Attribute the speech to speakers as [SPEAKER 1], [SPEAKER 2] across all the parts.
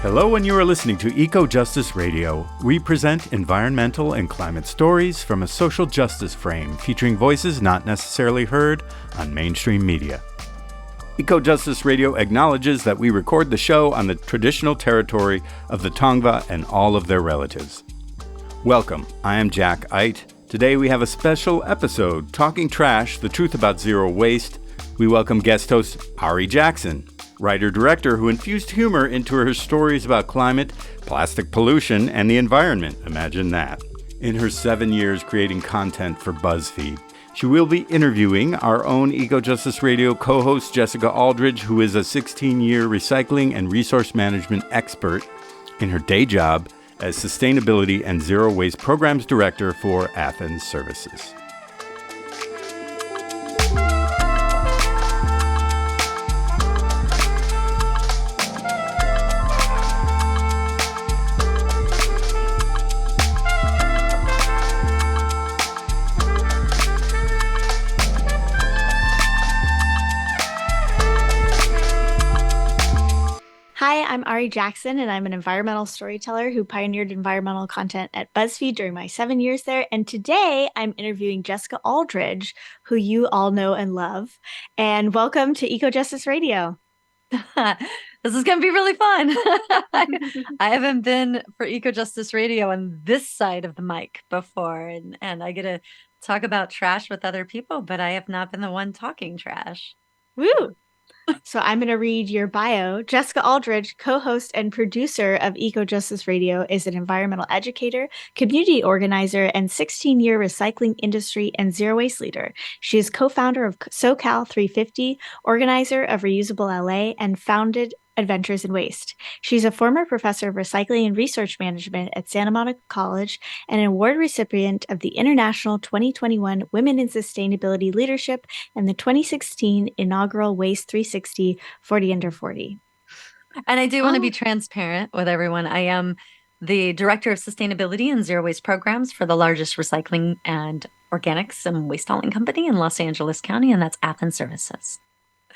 [SPEAKER 1] Hello, and you are listening to EcoJustice Radio. We present environmental and climate stories from a social justice frame, featuring voices not necessarily heard on mainstream media. EcoJustice Radio acknowledges that we record the show on the traditional territory of the Tongva and all of their relatives. Welcome, I am Jack Eit. Today we have a special episode, Talking Trash, the Truth About Zero Waste. We welcome guest host Auri Jackson, writer-director who infused humor into her stories about climate, plastic pollution, and the environment. Imagine that. In her 7 years creating content for BuzzFeed, she will be interviewing our own EcoJustice Radio co-host Jessica Aldridge, who is a 16-year recycling and resource management expert in her day job as Sustainability and Zero Waste Programs Director for Athens Services.
[SPEAKER 2] Hi, I'm Auri Jackson, and I'm an environmental storyteller who pioneered environmental content at BuzzFeed during my 7 years there. And today I'm interviewing Jessica Aldridge, who you all know and love. And welcome to EcoJustice Radio.
[SPEAKER 3] This is going to be really fun. I haven't been for EcoJustice Radio on this side of the mic before, and I get to talk about trash with other people, but I have not been the one talking trash.
[SPEAKER 2] Woo! So I'm going to read your bio. Jessica Aldridge, co-host and producer of EcoJustice Radio, is an environmental educator, community organizer, and 16-year recycling industry and zero waste leader. She is co-founder of SoCal 350, organizer of Reusable LA, and founded Adventures in Waste. She's a former professor of recycling and research management at Santa Monica College and an award recipient of the International 2021 Women in Sustainability Leadership and the 2016 inaugural Waste 360 40 Under 40.
[SPEAKER 3] And I do want to be transparent with everyone. I am the Director of Sustainability and Zero Waste Programs for the largest recycling and organics and waste hauling company in Los Angeles County, and that's Athens Services.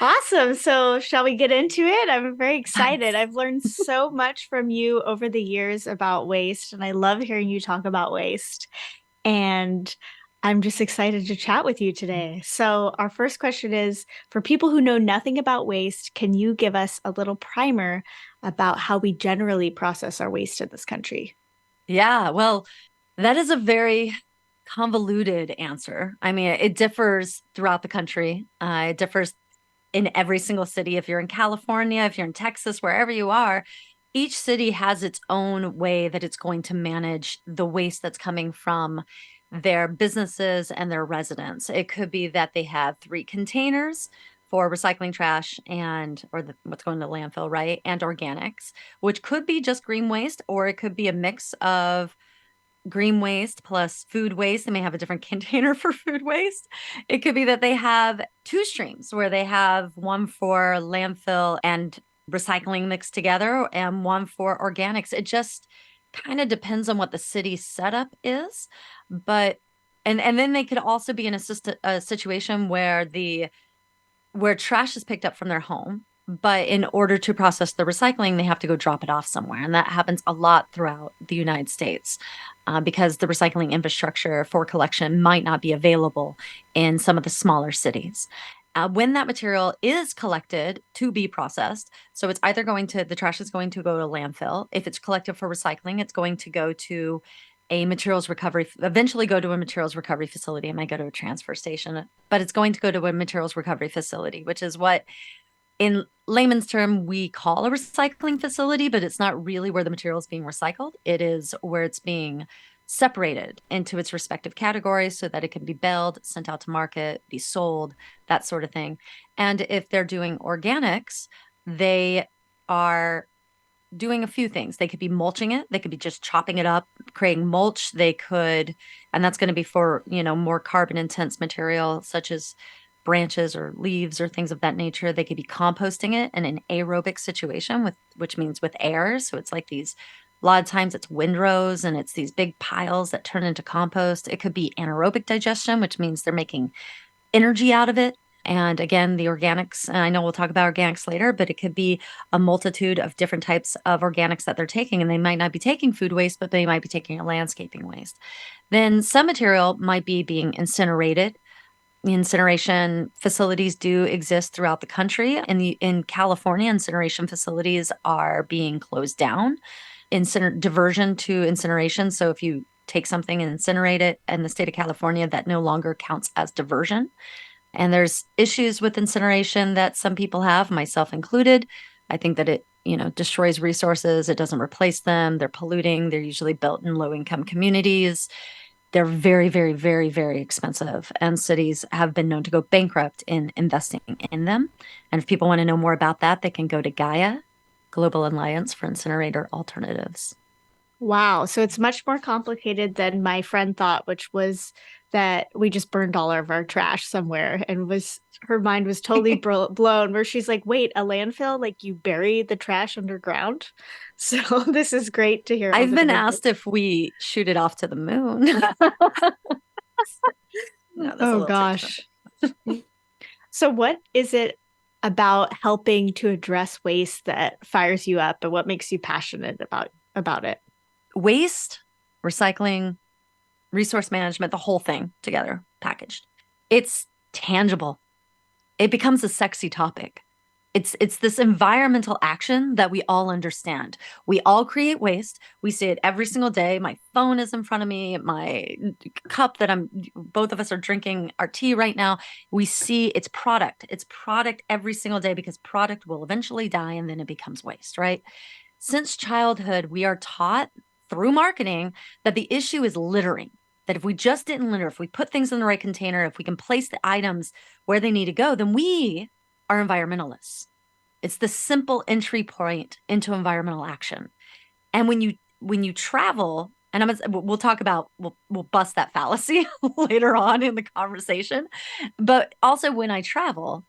[SPEAKER 2] Awesome. So shall we get into it? I'm very excited. I've learned so much from you over the years about waste, and I love hearing you talk about waste. And I'm just excited to chat with you today. So our first question is, for people who know nothing about waste, can you give us a little primer about how we generally process our waste in this country?
[SPEAKER 3] Yeah, well, that is a very convoluted answer. I mean, it differs throughout the country. It differs in every single city. If you're in California, if you're in Texas, wherever you are, each city has its own way that it's going to manage the waste that's coming from their businesses and their residents. It could be that they have 3 containers for recycling trash what's going to landfill, right? And organics, which could be just green waste, or it could be a mix of green waste plus food waste. They may have a different container for food waste. It could be that they have 2 streams where they have one for landfill and recycling mixed together and one for organics. It just kind of depends on what the city's setup is. But and then they could also be in a situation where trash is picked up from their home, but in order to process the recycling, they have to go drop it off somewhere. And that happens a lot throughout the United States because the recycling infrastructure for collection might not be available in some of the smaller cities. When that material is collected to be processed, so it's either the trash is going to go to landfill. If it's collected for recycling, it's going to go to eventually go to a materials recovery facility. It might go to a transfer station, but it's going to go to a materials recovery facility, which is what in layman's term, we call a recycling facility, but it's not really where the material is being recycled. It is where it's being separated into its respective categories so that it can be baled, sent out to market, be sold, that sort of thing. And if they're doing organics, they are doing a few things. They could be mulching it. They could be just chopping it up, creating mulch. They could, and that's going to be for, more carbon intense material such as branches or leaves or things of that nature. They could be composting it in an aerobic situation, which means with air. So it's like a lot of times it's windrows and it's these big piles that turn into compost. It could be anaerobic digestion, which means they're making energy out of it. And again, the organics, and I know we'll talk about organics later, but it could be a multitude of different types of organics that they're taking. And they might not be taking food waste, but they might be taking a landscaping waste. Then some material might be being incinerated. Incineration facilities do exist throughout the country. In California, incineration facilities are being closed down. Diversion to incineration. So if you take something and incinerate it in the state of California, that no longer counts as diversion. And there's issues with incineration that some people have, myself included. I think that it, destroys resources. It doesn't replace them. They're polluting. They're usually built in low-income communities. They're very, very, very, very expensive. And cities have been known to go bankrupt in investing in them. And if people want to know more about that, they can go to Gaia, Global Alliance for Incinerator Alternatives.
[SPEAKER 2] Wow. So it's much more complicated than my friend thought, which was that we just burned all of our trash somewhere, and her mind was totally blown, where she's like, wait, a landfill? Like you bury the trash underground? So this is great to hear.
[SPEAKER 3] I've been asked if we shoot it off to the moon.
[SPEAKER 2] No, oh gosh. So what is it about helping to address waste that fires you up, and what makes you passionate about it?
[SPEAKER 3] Waste, recycling, resource management, the whole thing together, packaged. It's tangible. It becomes a sexy topic. It's this environmental action that we all understand. We all create waste. We see it every single day. My phone is in front of me. My cup that both of us are drinking our tea right now. We see its product. It's product every single day, because product will eventually die and then it becomes waste, right? Since childhood, we are taught through marketing that the issue is littering. That if we just didn't litter, if we put things in the right container, if we can place the items where they need to go, then we are environmentalists. It's the simple entry point into environmental action. And when you travel, and we'll talk about, we'll bust that fallacy later on in the conversation. But also when I travel,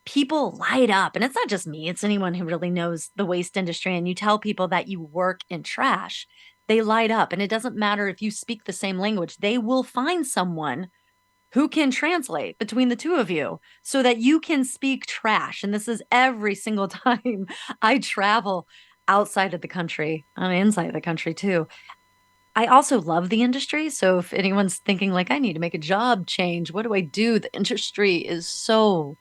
[SPEAKER 3] people light up. And it's not just me, it's anyone who really knows the waste industry. And you tell people that you work in trash, they light up. And it doesn't matter if you speak the same language, they will find someone who can translate between the two of you so that you can speak trash. And this is every single time I travel outside of the country, and inside the country too. I also love the industry. So if anyone's thinking like, I need to make a job change, what do I do? The industry is so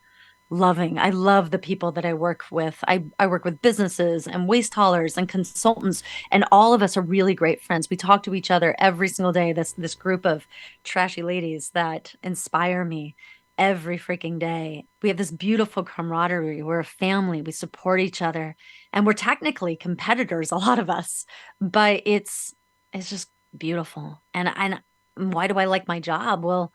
[SPEAKER 3] loving. I love the people that I work with. I work with businesses and waste haulers and consultants, and all of us are really great friends. We talk to each other every single day. This group of trashy ladies that inspire me every freaking day. We have this beautiful camaraderie. We're a family. We support each other, and we're technically competitors, a lot of us, but it's just beautiful. And why do I like my job? Well,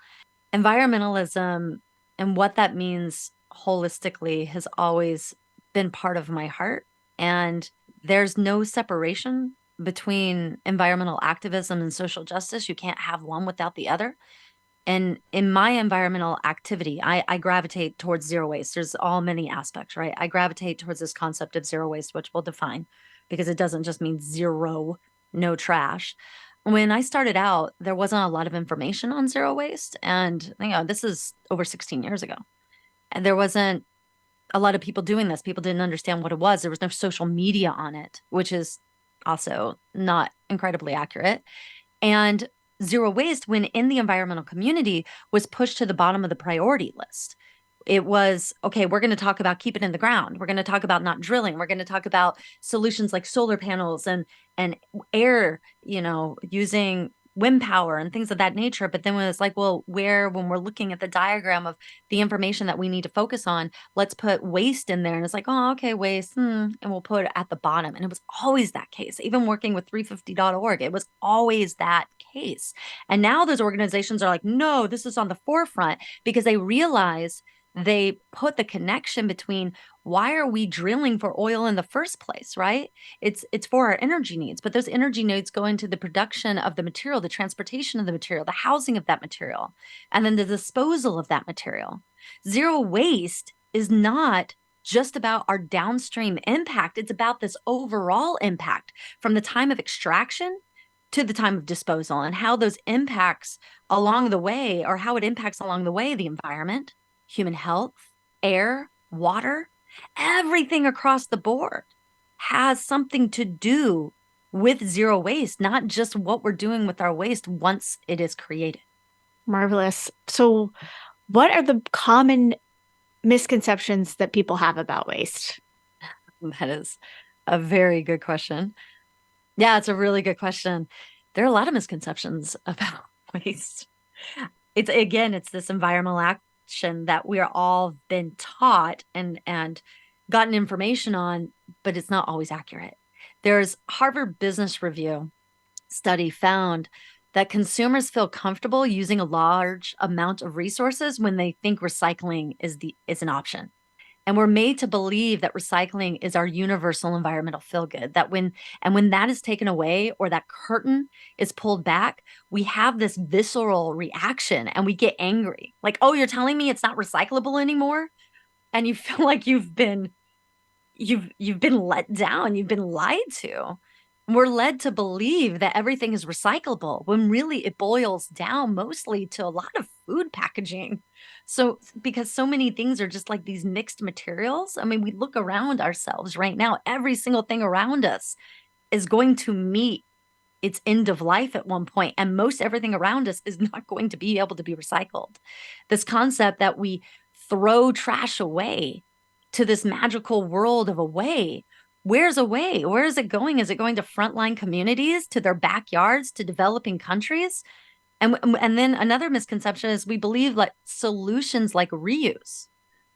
[SPEAKER 3] environmentalism and what that means holistically has always been part of my heart. And there's no separation between environmental activism and social justice. You can't have one without the other. And in my environmental activity, I gravitate towards zero waste. There's all many aspects, right? I gravitate towards this concept of zero waste, which we'll define, because it doesn't just mean zero, no trash. When I started out, there wasn't a lot of information on zero waste. And this is over 16 years ago. And there wasn't a lot of people doing this. People didn't understand what it was. There was no social media on it, which is also not incredibly accurate. And zero waste, when in the environmental community, was pushed to the bottom of the priority list. It was, okay, we're going to talk about keep it in the ground. We're going to talk about not drilling. We're going to talk about solutions like solar panels and air, using wind power and things of that nature. But then when it's like, well, when we're looking at the diagram of the information that we need to focus on, let's put waste in there. And it's like, oh, okay, waste. And we'll put it at the bottom. And it was always that case. Even working with 350.org, it was always that case. And now those organizations are like, no, this is on the forefront, because they realize they put the connection between why are we drilling for oil in the first place, right? It's for our energy needs, but those energy needs go into the production of the material, the transportation of the material, the housing of that material, and then the disposal of that material. Zero waste is not just about our downstream impact. It's about this overall impact from the time of extraction to the time of disposal, and how those impacts along the way, or how it impacts along the way, the environment, human health, air, water, everything across the board has something to do with zero waste, not just what we're doing with our waste once it is created.
[SPEAKER 2] Marvelous. So what are the common misconceptions that people have about waste?
[SPEAKER 3] That is a very good question. Yeah, it's a really good question. There are a lot of misconceptions about waste. It's this environmental action that we are all been taught and gotten information on, but it's not always accurate. There's Harvard Business Review study found that consumers feel comfortable using a large amount of resources when they think recycling is an option. And we're made to believe that recycling is our universal environmental feel-good, that when that is taken away or that curtain is pulled back, we have this visceral reaction and we get angry. Like, oh, you're telling me it's not recyclable anymore? And you feel like you've been let down, you've been lied to. We're led to believe that everything is recyclable when really it boils down mostly to a lot of food packaging. So, because so many things are just like these mixed materials. I mean, we look around ourselves right now, every single thing around us is going to meet its end of life at one point, and most everything around us is not going to be able to be recycled. This concept that we throw trash away to this magical world of away. Where's away? Where is it going? Is it going to frontline communities, to their backyards, to developing countries? And then another misconception is we believe that solutions like reuse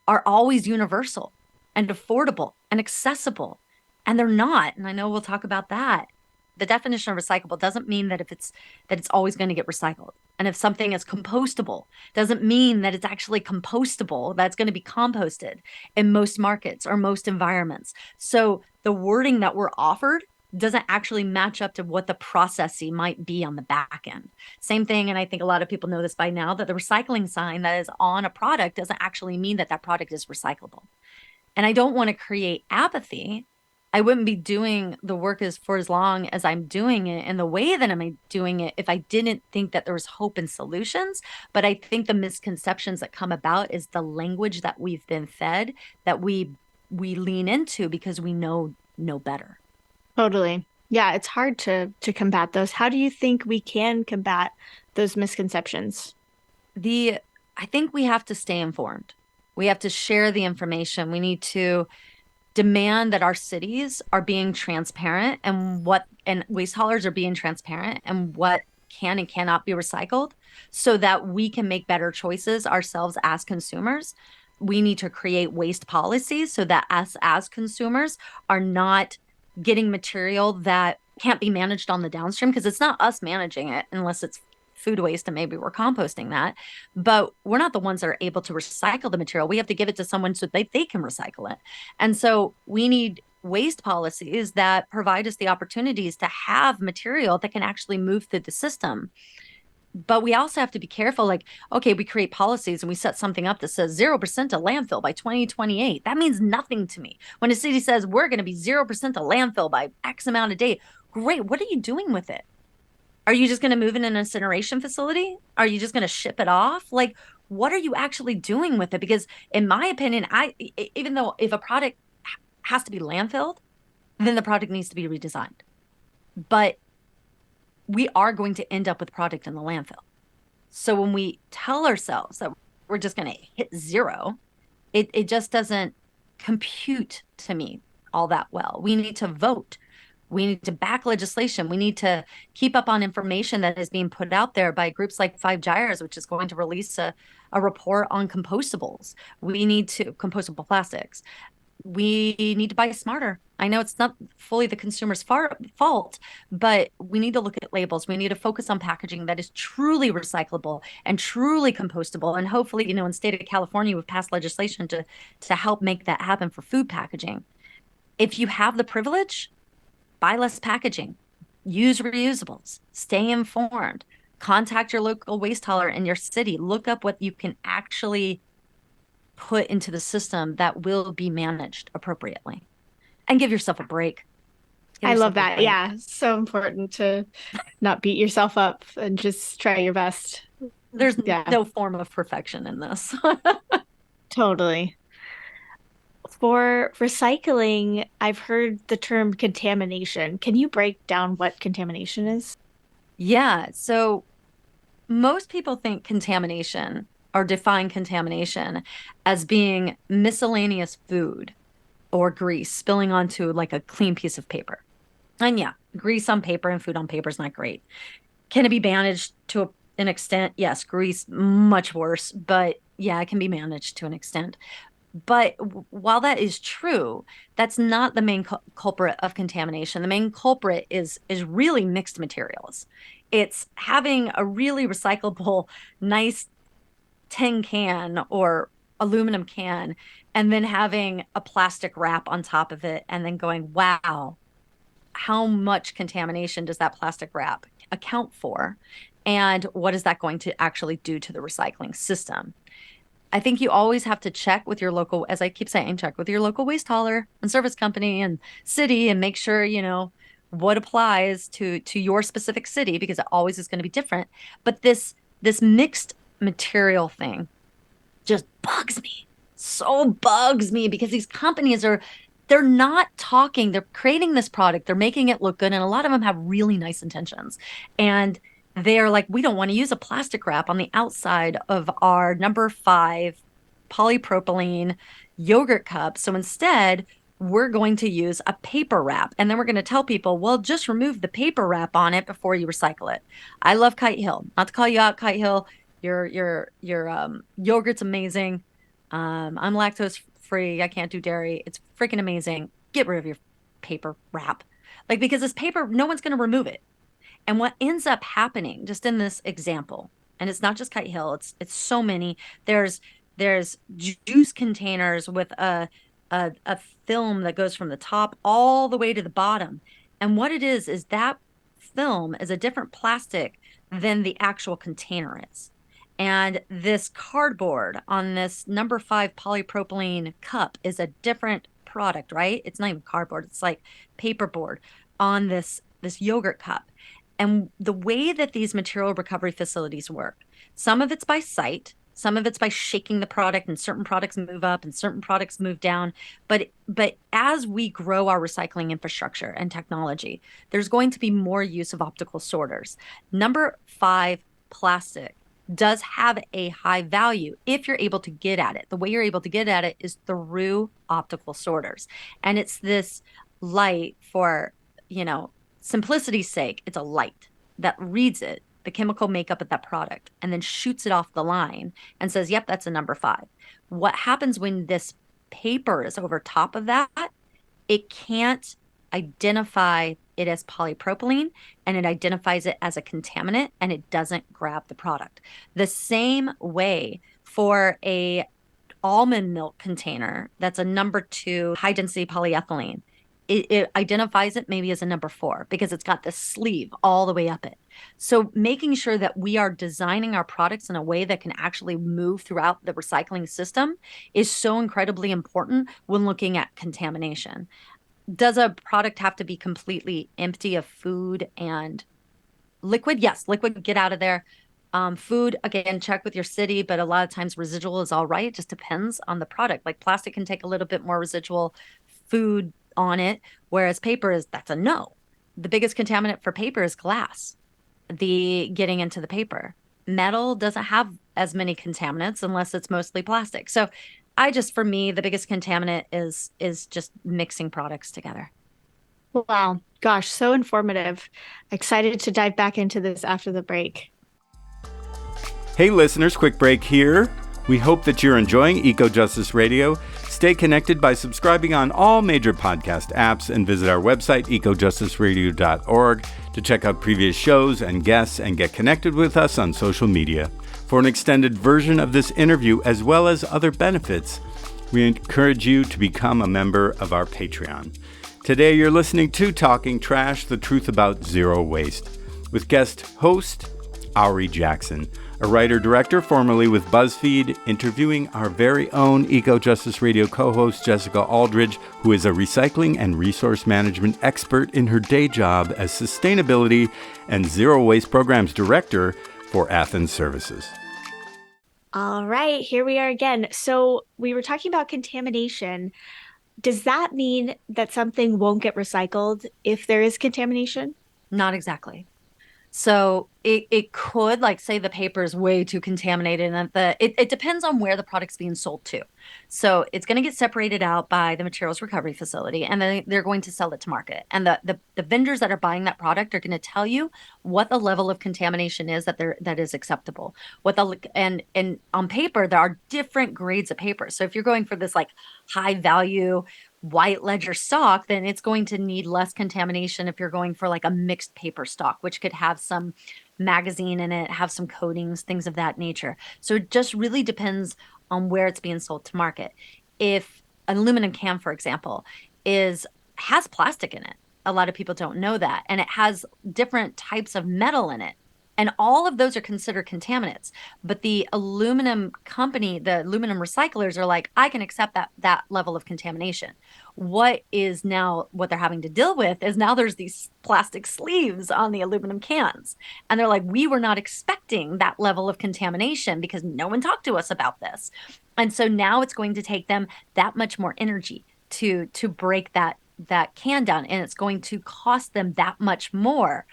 [SPEAKER 3] are always universal and affordable and accessible, and they're not. And I know we'll talk about that. The definition of recyclable doesn't mean that it's always going to get recycled. And if something is compostable, doesn't mean that it's actually compostable, that's going to be composted in most markets or most environments. So the wording that we're offered doesn't actually match up to what the processing might be on the back end. Same thing, and I think a lot of people know this by now, that the recycling sign that is on a product doesn't actually mean that that product is recyclable. And I don't want to create apathy. I wouldn't be doing the work for as long as I'm doing it and the way that I'm doing it if I didn't think that there was hope and solutions. But I think the misconceptions that come about is the language that we've been fed, that we lean into because we know better.
[SPEAKER 2] Totally. Yeah, it's hard to combat those. How do you think we can combat those misconceptions?
[SPEAKER 3] I think we have to stay informed. We have to share the information. We need to demand that our cities are being transparent and waste haulers are being transparent and what can and cannot be recycled so that we can make better choices ourselves as consumers. We need to create waste policies so that us as consumers are not getting material that can't be managed on the downstream, because it's not us managing it unless it's food waste and maybe we're composting that, but we're not the ones that are able to recycle the material. We have to give it to someone so they can recycle it. And so we need waste policies that provide us the opportunities to have material that can actually move through the system. But we also have to be careful, like, okay, we create policies and we set something up that says 0% of landfill by 2028. That means nothing to me. When a city says we're going to be 0% of landfill by X amount of day, great. What are you doing with it? Are you just going to move in an incineration facility? Are you just going to ship it off? Like, what are you actually doing with it? Because in my opinion, even though if a product has to be landfilled, then the product needs to be redesigned. But we are going to end up with product in the landfill. So when we tell ourselves that we're just going to hit zero, it just doesn't compute to me all that well. We need to vote. We need to back legislation. We need to keep up on information that is being put out there by groups like Five Gyres, which is going to release a report on compostables. We need to compostable plastics. We need to buy smarter. I know it's not fully the consumer's fault, but we need to look at labels. We need to focus on packaging that is truly recyclable and truly compostable. And hopefully, in the state of California, we've passed legislation to help make that happen for food packaging. If you have the privilege, buy less packaging, use reusables, stay informed, contact your local waste hauler in your city, look up what you can actually put into the system that will be managed appropriately, and give yourself a break.
[SPEAKER 2] I love that. Yeah, so important to not beat yourself up and just try your best.
[SPEAKER 3] There's no form of perfection in this.
[SPEAKER 2] Totally. For recycling, I've heard the term contamination. Can you break down what contamination is?
[SPEAKER 3] Yeah. So most people think contamination or define contamination as being miscellaneous food or grease spilling onto like a clean piece of paper. And yeah, grease on paper and food on paper is not great. Can it be managed to an extent? Yes, grease, much worse, but yeah, it can be managed to an extent. But while that is true, that's not the main culprit of contamination. The main culprit is really mixed materials. It's having a really recyclable, nice tin can or aluminum can, and then having a plastic wrap on top of it, and then going, wow, how much contamination does that plastic wrap account for? And what is that going to actually do to the recycling system? I think you always have to check with your local, as I keep saying, check with your local waste hauler and service company and city and make sure, what applies to your specific city, because it always is going to be different. But this mixed material thing just bugs me. So bugs me, because these companies they're not talking, they're creating this product, they're making it look good, and a lot of them have really nice intentions. And they're like, we don't want to use a plastic wrap on the outside of our number 5 polypropylene yogurt cup. So instead, we're going to use a paper wrap. And then we're going to tell people, well, just remove the paper wrap on it before you recycle it. I love Kite Hill. Not to call you out, Kite Hill. Your yogurt's amazing. I'm lactose free. I can't do dairy. It's freaking amazing. Get rid of your paper wrap. Like, because this paper, no one's going to remove it. And what ends up happening, just in this example, and it's not just Kite Hill, it's so many. There's juice containers with a film that goes from the top all the way to the bottom. And what it is that film is a different plastic than the actual container is. And this cardboard on this number 5 polypropylene cup is a different product, right? It's not even cardboard, it's like paperboard on this yogurt cup. And the way that these material recovery facilities work, some of it's by site, some of it's by shaking the product, and certain products move up and certain products move down. But as we grow our recycling infrastructure and technology, there's going to be more use of optical sorters. Number 5 plastic does have a high value if you're able to get at it. The way you're able to get at it is through optical sorters. And it's this light for, simplicity's sake, it's a light that reads it, the chemical makeup of that product, and then shoots it off the line and says, yep, that's a number 5. What happens when this paper is over top of that, it can't identify it as polypropylene, and it identifies it as a contaminant, and it doesn't grab the product. The same way for a almond milk container that's a number 2 high density polyethylene, it identifies it maybe as a number 4 because it's got this sleeve all the way up it. So making sure that we are designing our products in a way that can actually move throughout the recycling system is so incredibly important when looking at contamination. Does a product have to be completely empty of food and liquid? Yes, liquid, get out of there. Food, again, check with your city, but a lot of times residual is all right. It just depends on the product. Like plastic can take a little bit more residual food on it, whereas paper that's a no. The biggest contaminant for paper is glass, getting into the paper. Metal doesn't have as many contaminants unless it's mostly plastic. So for me, the biggest contaminant is just mixing products together.
[SPEAKER 2] Wow. Gosh, so informative. Excited to dive back into this after the break.
[SPEAKER 1] Hey listeners, quick break here. We hope that you're enjoying EcoJustice Radio. Stay connected by subscribing on all major podcast apps and visit our website, ecojusticeradio.org, to check out previous shows and guests and get connected with us on social media. For an extended version of this interview, as well as other benefits, we encourage you to become a member of our Patreon. Today, you're listening to Talking Trash, the truth about zero waste, with guest host Auri Jackson, a writer-director formerly with BuzzFeed, interviewing our very own EcoJustice Radio co-host Jessica Aldridge, who is a recycling and resource management expert in her day job as sustainability and zero waste programs director for Athens Services.
[SPEAKER 2] All right, here we are again. So we were talking about contamination. Does that mean that something won't get recycled if there is contamination?
[SPEAKER 3] Not exactly. So it could, like, say the paper is way too contaminated, and it depends on where the product's being sold to. So it's going to get separated out by the materials recovery facility, and then they're going to sell it to market. And the vendors that are buying that product are going to tell you what the level of contamination is that is acceptable. And on paper there are different grades of paper. So if you're going for this like high value white ledger stock, then it's going to need less contamination if you're going for like a mixed paper stock, which could have some magazine in it, have some coatings, things of that nature. So it just really depends on where it's being sold to market. If an aluminum can, for example, has plastic in it, a lot of people don't know that, and it has different types of metal in it. And all of those are considered contaminants. But the aluminum company, the aluminum recyclers are like, I can accept that level of contamination. What they're having to deal with is now there's these plastic sleeves on the aluminum cans. And they're like, we were not expecting that level of contamination because no one talked to us about this. And so now it's going to take them that much more energy to break that can down, and it's going to cost them that much more.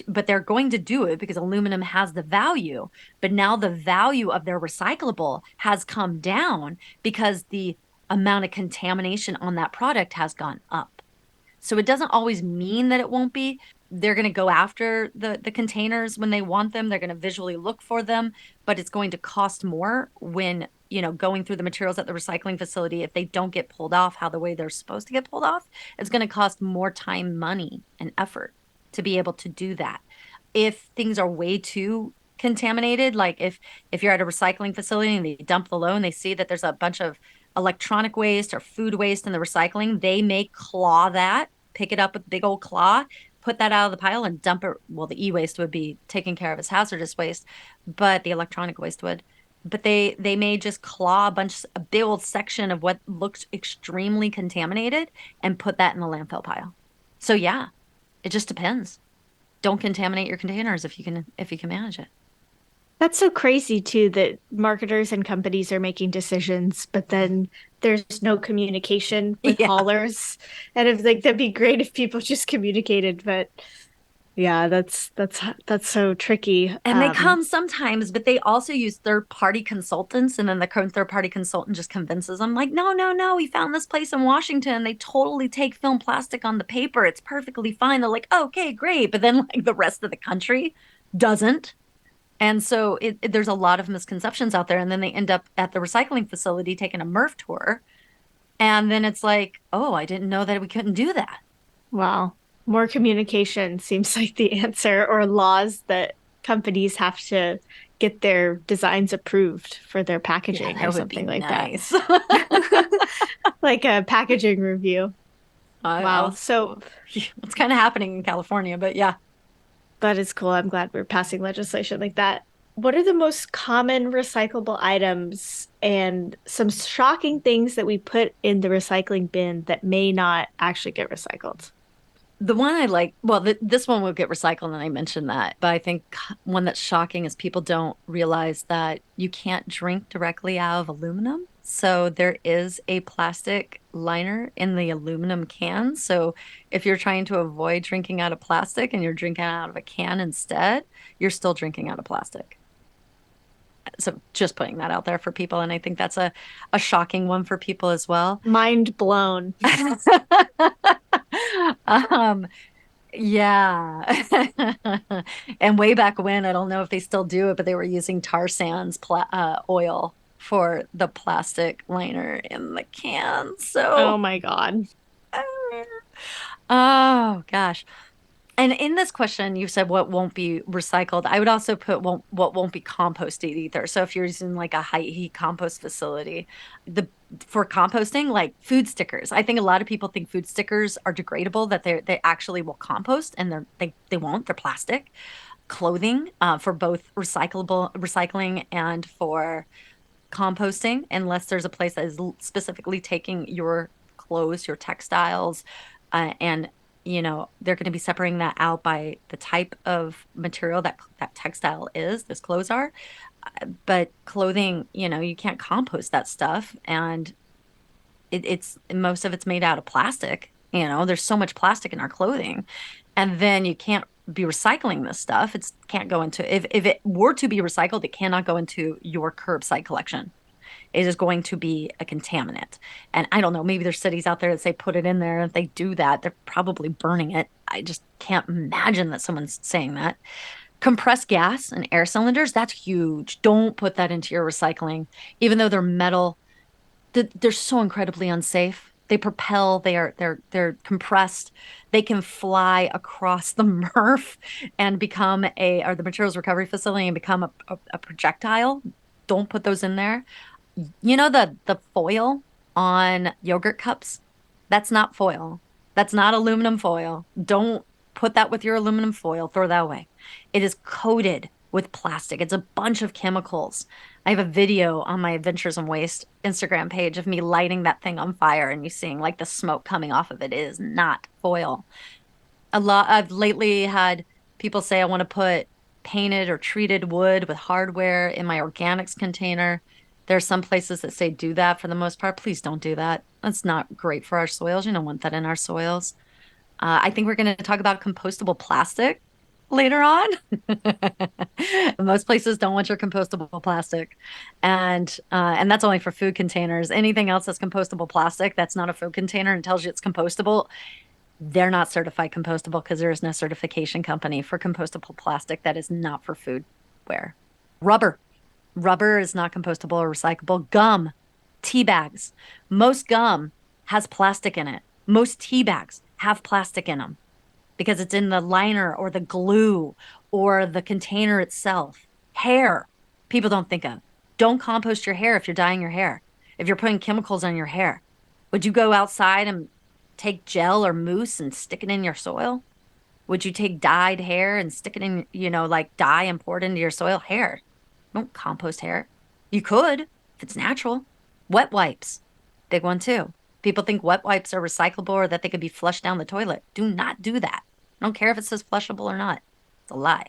[SPEAKER 3] But they're going to do it because aluminum has the value. But now the value of their recyclable has come down because the amount of contamination on that product has gone up. So it doesn't always mean that it won't be. They're going to go after the containers when they want them. They're going to visually look for them, but it's going to cost more when, going through the materials at the recycling facility. If they don't get pulled off the way they're supposed to get pulled off, it's going to cost more time, money, and effort to be able to do that. If things are way too contaminated, like if you're at a recycling facility and they dump the load and they see that there's a bunch of electronic waste or food waste in the recycling, they may claw that, pick it up with a big old claw, put that out of the pile and dump it. Well, the e-waste would be taken care of as hazardous waste, but the electronic waste would. But they may just claw a big old section of what looks extremely contaminated and put that in the landfill pile. So yeah, it just depends. Don't contaminate your containers if you can manage it.
[SPEAKER 2] That's so crazy too, that marketers and companies are making decisions, but then there's no communication with haulers. And if like that'd be great if people just communicated, but yeah, that's so tricky.
[SPEAKER 3] And they come sometimes, but they also use third-party consultants, and then the third-party consultant just convinces them, like, no, we found this place in Washington. They totally take film plastic on the paper. It's perfectly fine. They're like, okay, great. But then like the rest of the country doesn't. And so there's a lot of misconceptions out there. And then they end up at the recycling facility taking a MRF tour. And then it's like, oh, I didn't know that we couldn't do that.
[SPEAKER 2] Wow. More communication seems like the answer, or laws that companies have to get their designs approved for their packaging or something like
[SPEAKER 3] nice.
[SPEAKER 2] that. Like a packaging review. Wow. So
[SPEAKER 3] it's kind of happening in California, but yeah.
[SPEAKER 2] That is cool. I'm glad we're passing legislation like that. What are the most common recyclable items and some shocking things that we put in the recycling bin that may not actually get recycled?
[SPEAKER 3] The one I like, well, this one will get recycled, and I mentioned that. But I think one that's shocking is people don't realize that you can't drink directly out of aluminum. So there is a plastic liner in the aluminum can. So if you're trying to avoid drinking out of plastic and you're drinking out of a can instead, you're still drinking out of plastic. So just putting that out there for people. And I think that's a shocking one for people as well.
[SPEAKER 2] Mind blown.
[SPEAKER 3] Yeah. And way back when, I don't know if they still do it, but they were using tar sands oil for the plastic liner in the can. So,
[SPEAKER 2] oh my God.
[SPEAKER 3] Oh gosh. And in this question, you said what won't be recycled. I would also put what won't be composted either. So if you're using like a high heat compost facility, for composting, like food stickers. I think a lot of people think food stickers are degradable, that they actually will compost, and they won't. They're plastic. Clothing, for both recycling and for composting, unless there's a place that is specifically taking your clothes, your textiles, and they're going to be separating that out by the type of material that textile is, this clothes are. But clothing, you can't compost that stuff. And it's most of it's made out of plastic. There's so much plastic in our clothing. And then you can't be recycling this stuff. It can't go into, if it were to be recycled, it cannot go into your curbside collection. It is going to be a contaminant. And I don't know, maybe there's cities out there that say put it in there. If they do that, they're probably burning it. I just can't imagine that someone's saying that. Compressed gas and air cylinders, that's huge. Don't put that into your recycling. Even though they're metal, they're so incredibly unsafe. They propel, they're compressed. They can fly across the MRF and become or the materials recovery facility and become a projectile. Don't put those in there. The foil on yogurt cups? That's not foil. That's not aluminum foil. Don't put that with your aluminum foil. Throw that away. It is coated with plastic. It's a bunch of chemicals. I have a video on my Adventures in Waste Instagram page of me lighting that thing on fire and you seeing like the smoke coming off of it. It is not foil. I've lately had people say I want to put painted or treated wood with hardware in my organics container. There are some places that say do that. For the most part, please don't do that. That's not great for our soils. You don't want that in our soils. I think we're going to talk about compostable plastic later on. Most places don't want your compostable plastic. And that's only for food containers. Anything else that's compostable plastic, that's not a food container and tells you it's compostable, they're not certified compostable because there is no certification company for compostable plastic that is not for foodware. Rubber is not compostable or recyclable. Gum, tea bags. Most gum has plastic in it. Most tea bags have plastic in them because it's in the liner or the glue or the container itself. Hair, people don't think of. Don't compost your hair if you're dyeing your hair. If you're putting chemicals on your hair, would you go outside and take gel or mousse and stick it in your soil? Would you take dyed hair and stick it in, like dye and pour it into your soil? Hair. Don't compost hair. You could if it's natural. Wet wipes, big one too. People think wet wipes are recyclable or that they could be flushed down the toilet. Do not do that. I don't care if it says flushable or not. It's a lie.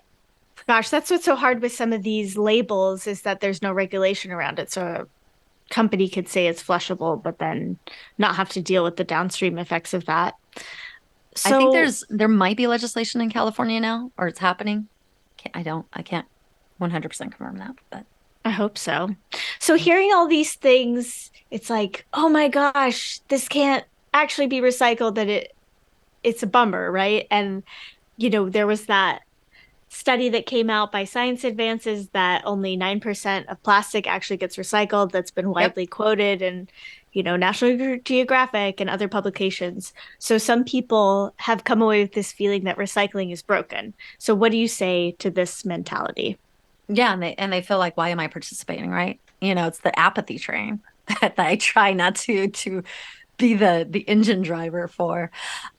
[SPEAKER 2] Gosh, that's what's so hard with some of these labels is that there's no regulation around it. So a company could say it's flushable, but then not have to deal with the downstream effects of that.
[SPEAKER 3] So, I think there might be legislation in California now, or it's happening. I can't 100% confirm that, but
[SPEAKER 2] I hope so. So hearing all these things, it's like, oh my gosh, this can't actually be recycled, that it's a bummer, right? And, there was that study that came out by Science Advances that only 9% of plastic actually gets recycled. That's been widely quoted in, National Geographic and other publications. So some people have come away with this feeling that recycling is broken. So what do you say to this mentality?
[SPEAKER 3] Yeah, and they feel like, why am I participating, right? It's the apathy train that I try not to be the engine driver for.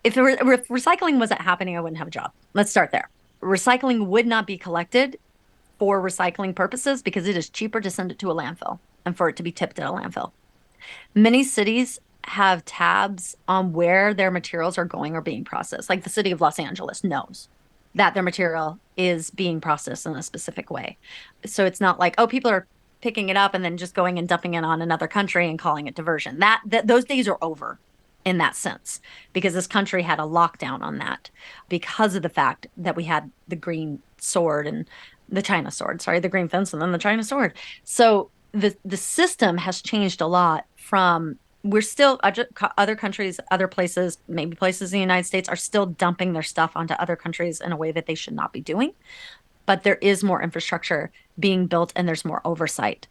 [SPEAKER 3] If recycling wasn't happening, I wouldn't have a job. Let's start there. Recycling would not be collected for recycling purposes because it is cheaper to send it to a landfill and for it to be tipped at a landfill. Many cities have tabs on where their materials are going or being processed. Like the city of Los Angeles knows that their material is being processed in a specific way. So it's not like, people are picking it up and then just going and dumping it on another country and calling it diversion. That those days are over in that sense, because this country had a lockdown on that because of the fact that we had the green sword and the China sword, the green fence and then the China sword. So the system has changed a lot from, we're still, other countries, other places, maybe places in the United States are still dumping their stuff onto other countries in a way that they should not be doing. But there is more infrastructure being built and there's more oversight.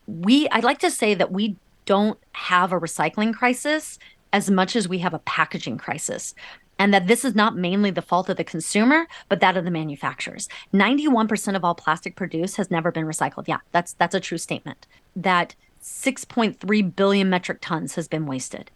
[SPEAKER 3] I'd like to say that we don't have a recycling crisis as much as we have a packaging crisis. And that this is not mainly the fault of the consumer, but that of the manufacturers. 91% of all plastic produced has never been recycled. Yeah, that's a true statement. That 6.3 billion metric tons has been wasted.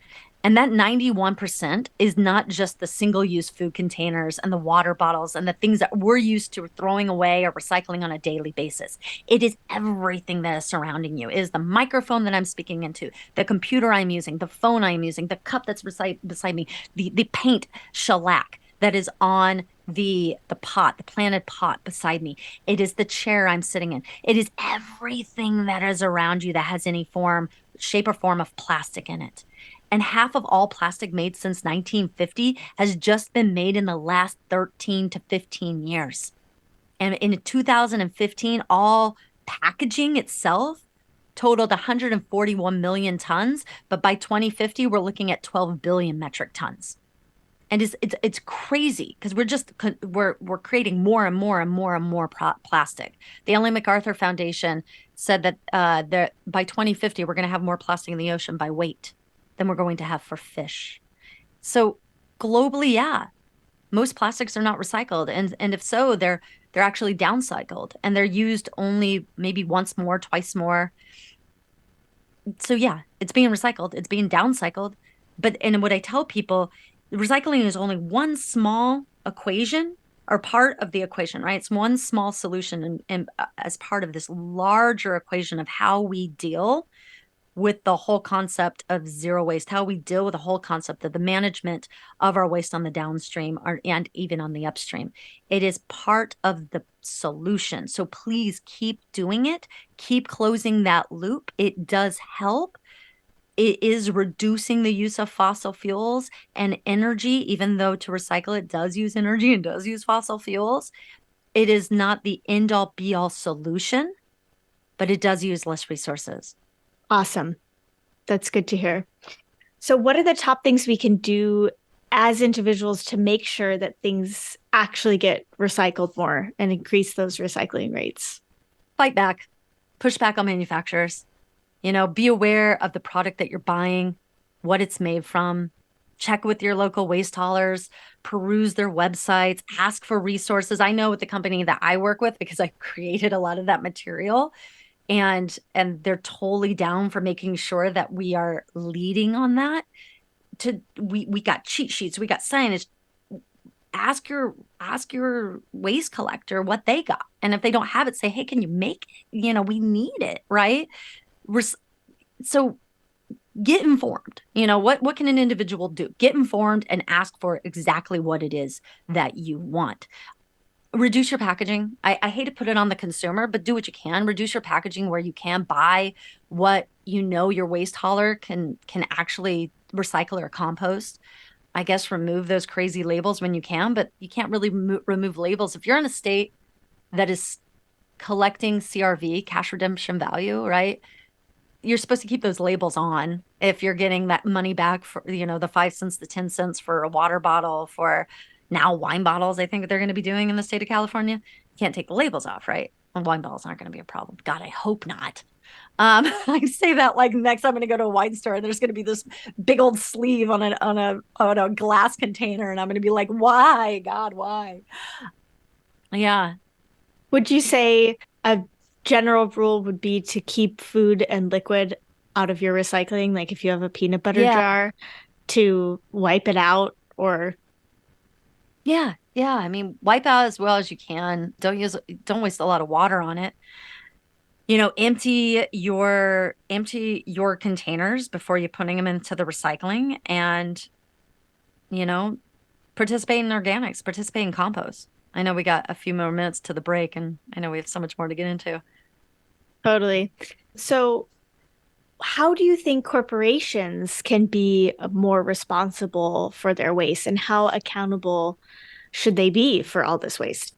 [SPEAKER 3] And that 91% is not just the single-use food containers and the water bottles and the things that we're used to throwing away or recycling on a daily basis. It is everything that is surrounding you. It is the microphone that I'm speaking into, the computer I'm using, the phone I'm using, the cup that's beside me, the paint shellac that is on the pot, the planted pot beside me. It is the chair I'm sitting in. It is everything that is around you that has any form, shape, or form of plastic in it. And half of all plastic made since 1950 has just been made in the last 13 to 15 years. And in 2015, all packaging itself totaled 141 million tons. But by 2050, we're looking at 12 billion metric tons. And it's crazy because we're creating more and more and more and more plastic. The Ellen MacArthur Foundation said that by 2050 we're going to have more plastic in the ocean by weight than we're going to have for fish. So globally, yeah, most plastics are not recycled, and if so, they're actually downcycled, and they're used only maybe once more, twice more. So yeah, it's being recycled, it's being downcycled. And what I tell people, recycling is only one small equation or part of the equation, right? It's one small solution and as part of this larger equation of how we deal with the whole concept of zero waste, how we deal with the whole concept of the management of our waste on the downstream and even on the upstream. It is part of the solution. So please keep doing it. Keep closing that loop. It does help. It is reducing the use of fossil fuels and energy, even though to recycle it does use energy and does use fossil fuels. It is not the end-all be-all solution, but it does use less resources.
[SPEAKER 2] Awesome. That's good to hear. So what are the top things we can do as individuals to make sure that things actually get recycled more and increase those recycling rates?
[SPEAKER 3] Fight back. Push back on manufacturers. Be aware of the product that you're buying, what it's made from. Check with your local waste haulers, peruse their websites, ask for resources. I know with the company that I work with, because I created a lot of that material, and they're totally down for making sure that we are leading on that. We got cheat sheets, we got signage. Ask your waste collector what they got, and if they don't have it, say, hey, can you make it? We need it, right? So get informed. What can an individual do? Get informed and ask for exactly what it is that you want. Reduce your packaging. I hate to put it on the consumer, but do what you can. Reduce your packaging where you can. Buy what your waste hauler can actually recycle or compost. I guess remove those crazy labels when you can, but you can't really remove labels. If you're in a state that is collecting CRV, cash redemption value, right? You're supposed to keep those labels on if you're getting that money back for, the 5 cents, the 10 cents for a water bottle, for now wine bottles. I think they're going to be doing in the state of California. You can't take the labels off, right? And wine bottles aren't going to be a problem. God, I hope not. I say that like next I'm going to go to a wine store and there's going to be this big old sleeve on a glass container, and I'm going to be like, why, God, why? Yeah.
[SPEAKER 2] Would you say a general rule would be to keep food and liquid out of your recycling? Like if you have a peanut butter jar, to wipe it out, or?
[SPEAKER 3] Yeah. I mean, wipe out as well as you can. Don't waste a lot of water on it. Empty your containers before you're putting them into the recycling, and participate in organics, participate in compost. I know we got a few more minutes to the break, and I know we have so much more to get into.
[SPEAKER 2] Totally. So how do you think corporations can be more responsible for their waste, and how accountable should they be for all this waste?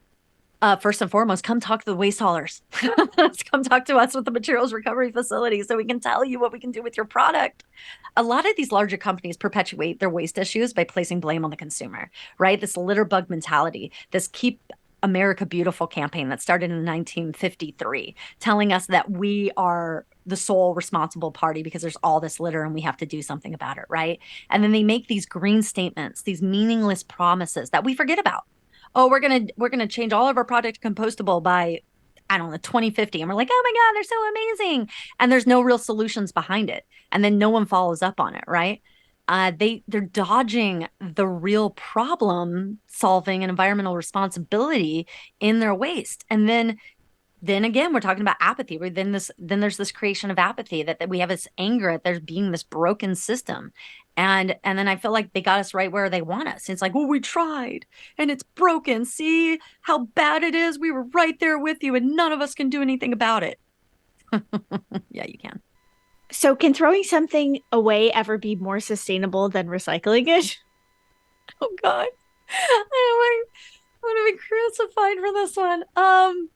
[SPEAKER 3] First and foremost, come talk to the waste haulers. Come talk to us with the materials recovery facility so we can tell you what we can do with your product. A lot of these larger companies perpetuate their waste issues by placing blame on the consumer, right? This litter bug mentality, this Keep America Beautiful campaign that started in 1953, telling us that we are the sole responsible party because there's all this litter and we have to do something about it, right? And then they make these green statements, these meaningless promises that we forget about. Oh, we're gonna change all of our product compostable by, I don't know, 2050. And we're like, oh my God, they're so amazing. And there's no real solutions behind it. And then no one follows up on it, right? They're dodging the real problem solving and environmental responsibility in their waste. And then again, we're talking about apathy. Then there's this creation of apathy that we have this anger at there being this broken system. And then I feel like they got us right where they want us. It's like, well, we tried and it's broken. See how bad it is? We were right there with you and none of us can do anything about it. Yeah, you can.
[SPEAKER 2] So can throwing something away ever be more sustainable than recycling it?
[SPEAKER 3] Oh God. I want to be crucified for this one.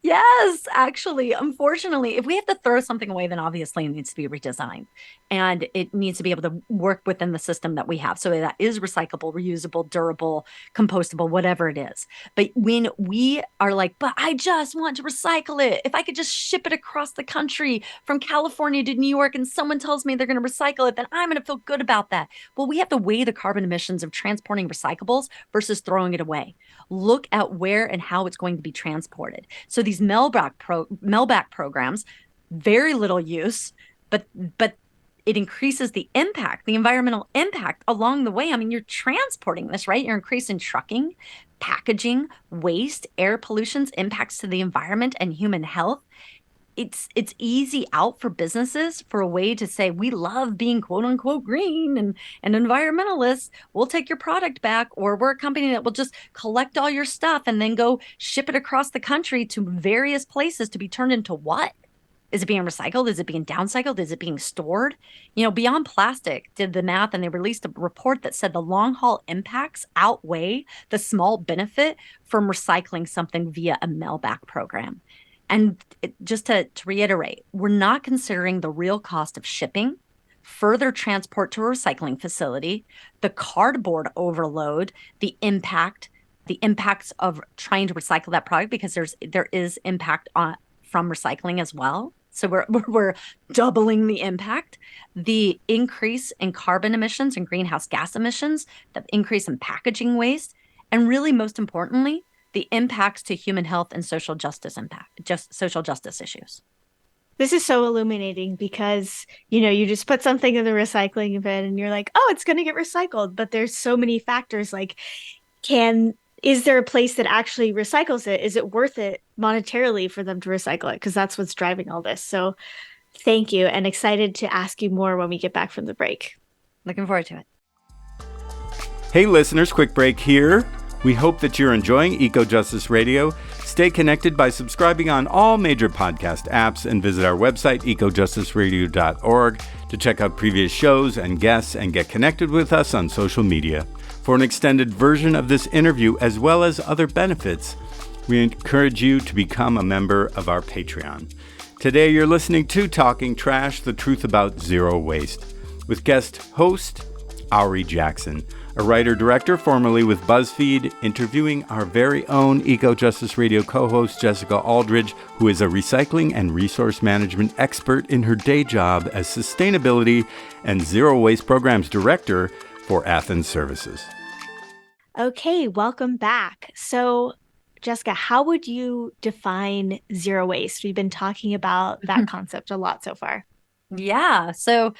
[SPEAKER 3] Yes, actually, unfortunately, if we have to throw something away, then obviously it needs to be redesigned and it needs to be able to work within the system that we have. So that is recyclable, reusable, durable, compostable, whatever it is. But when we are like, but I just want to recycle it. If I could just ship it across the country from California to New York and someone tells me they're going to recycle it, then I'm going to feel good about that. Well, we have to weigh the carbon emissions of transporting recyclables versus throwing it away. Look at where and how it's going to be transported. So these mailback programs, very little use, but it increases the impact, the environmental impact along the way. I mean, you're transporting this, right? You're increasing trucking, packaging, waste, air pollutions, impacts to the environment and human health. It's easy out for businesses for a way to say, we love being quote unquote green and environmentalists. We'll take your product back, or we're a company that will just collect all your stuff and then go ship it across the country to various places to be turned into what? Is it being recycled? Is it being downcycled? Is it being stored? Beyond Plastic did the math and they released a report that said the long haul impacts outweigh the small benefit from recycling something via a mailback program. And just to reiterate, we're not considering the real cost of shipping, further transport to a recycling facility, the cardboard overload, the impacts of trying to recycle that product, because there is impact from recycling as well. So we're doubling the impact, the increase in carbon emissions and greenhouse gas emissions, the increase in packaging waste, and really most importantly, the impacts to human health and social justice issues.
[SPEAKER 2] This is so illuminating because, you just put something in the recycling bin and you're like, oh, it's going to get recycled. But there's so many factors like, is there a place that actually recycles it? Is it worth it monetarily for them to recycle it? Because that's what's driving all this. So thank you, and excited to ask you more when we get back from the break.
[SPEAKER 3] Looking forward to it.
[SPEAKER 1] Hey listeners, quick break here. We hope that you're enjoying EcoJustice Radio. Stay connected by subscribing on all major podcast apps and visit our website, ecojusticeradio.org, to check out previous shows and guests and get connected with us on social media. For an extended version of this interview, as well as other benefits, we encourage you to become a member of our Patreon. Today, you're listening to Talking Trash, the truth about zero waste, with guest host Auri Jackson, a writer-director formerly with BuzzFeed, interviewing our very own EcoJustice Radio co-host Jessica Aldridge, who is a recycling and resource management expert in her day job as Sustainability and Zero Waste Programs Director for Athens Services.
[SPEAKER 2] Okay, welcome back. So, Jessica, how would you define zero waste? We've been talking about that concept a lot so far.
[SPEAKER 3] Yeah, so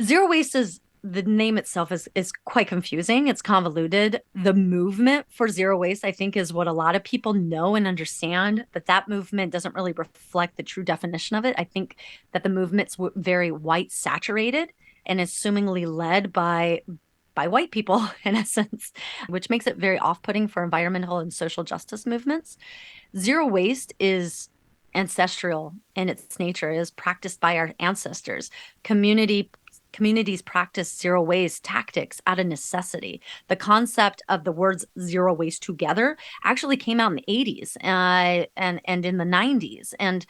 [SPEAKER 3] zero waste is, the name itself is quite confusing. It's convoluted. The movement for zero waste, I think, is what a lot of people know and understand, but that movement doesn't really reflect the true definition of it. I think that the movement's very white saturated and assumingly led by white people, in essence, which makes it very off-putting for environmental and social justice movements. Zero waste is ancestral in its nature, is practiced by our ancestors. Communities practice zero waste tactics out of necessity. The concept of the words zero waste together actually came out in the 80s and in the 90s. And,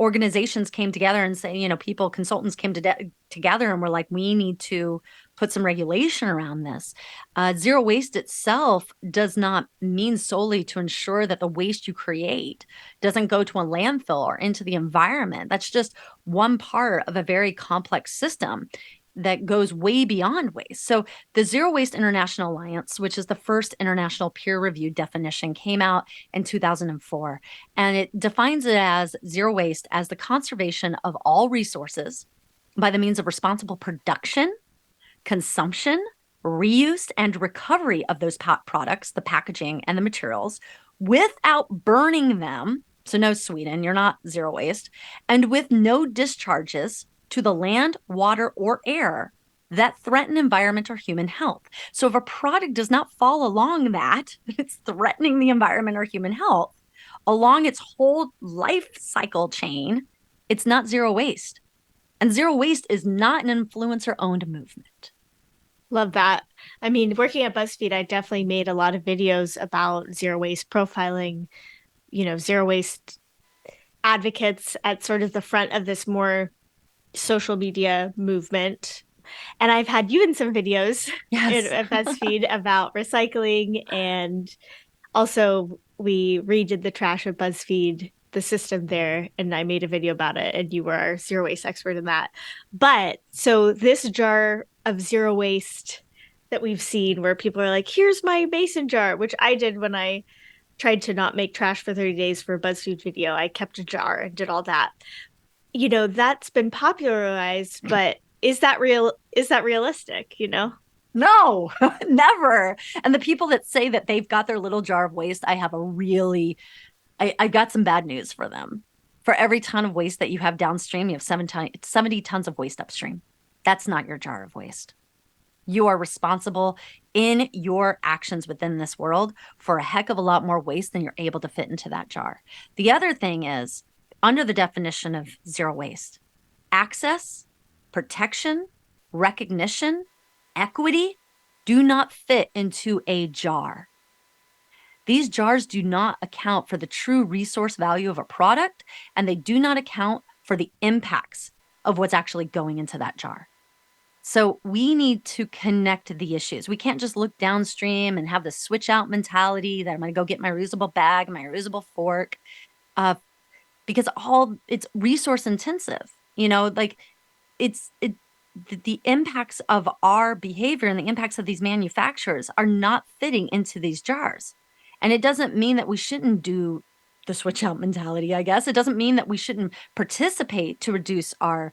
[SPEAKER 3] organizations came together and say, consultants came together and were like, we need to put some regulation around this. Zero waste itself does not mean solely to ensure that the waste you create doesn't go to a landfill or into the environment. That's just one part of a very complex system that goes way beyond waste. So the Zero Waste International Alliance, which is the first international peer-reviewed definition, came out in 2004. And it defines it as zero waste as the conservation of all resources by the means of responsible production, consumption, reuse, and recovery of those products, the packaging and the materials, without burning them. So no Sweden, you're not zero waste. And with no discharges to the land, water, or air that threaten environment or human health. So if a product does not fall along that, it's threatening the environment or human health, along its whole life cycle chain, it's not zero waste. And zero waste is not an influencer-owned movement.
[SPEAKER 2] Love that. I mean, working at BuzzFeed, I definitely made a lot of videos about zero waste profiling, zero waste advocates at sort of the front of this more social media movement. And I've had you in some videos at BuzzFeed about recycling, and also we redid the trash at BuzzFeed, the system there, and I made a video about it, and you were our zero waste expert in that. But so this jar of zero waste that we've seen where people are like, here's my mason jar, which I did when I tried to not make trash for 30 days for a BuzzFeed video. I kept a jar and did all that. That's been popularized, but is that realistic,
[SPEAKER 3] No, never. And the people that say that they've got their little jar of waste, I have I got some bad news for them. For every ton of waste that you have downstream, you have 70 tons of waste upstream. That's not your jar of waste. You are responsible in your actions within this world for a heck of a lot more waste than you're able to fit into that jar. The other thing is, under the definition of zero waste, access, protection, recognition, equity do not fit into a jar. These jars do not account for the true resource value of a product, and they do not account for the impacts of what's actually going into that jar. So we need to connect the issues. We can't just look downstream and have the switch out mentality that I'm going to go get my reusable bag, my reusable fork, because it's resource intensive. The impacts of our behavior and the impacts of these manufacturers are not fitting into these jars. And it doesn't mean that we shouldn't do the switch out mentality, I guess. It doesn't mean that we shouldn't participate to reduce our